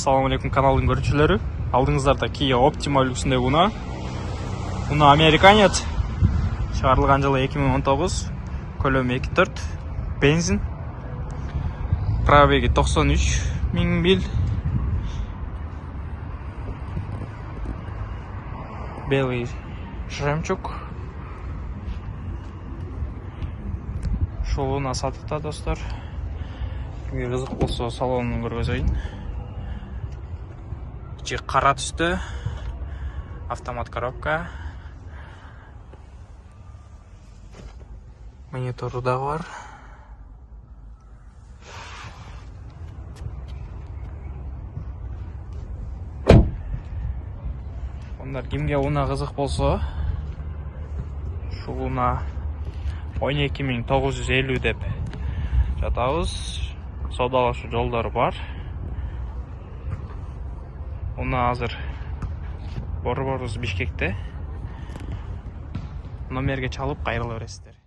Assalamu alaikum kanалдын көрүүчүлөрү. Алдыңыздарда Kia Optima үлгүсүндөгү унаа. Унаа американец. Чыгарылган жылы 2019. Көлөмү 2.4. Бензин. Пробеги 93.000 миль. Белый жемчуг. Ушул унаа сатыкта, достор. Кимге кызык болсо салонун көргөзөйүн. İçi kara түстө, автомат коробка, монитору да бар. Ондар кимге унаа кызык болсо, ушул унаа 12.950 деп жатабыз. Саудалашуу жолдору бар. Унаа азыр борборубуз Бишкекте. Номерге чалып кайрыла бересиздер.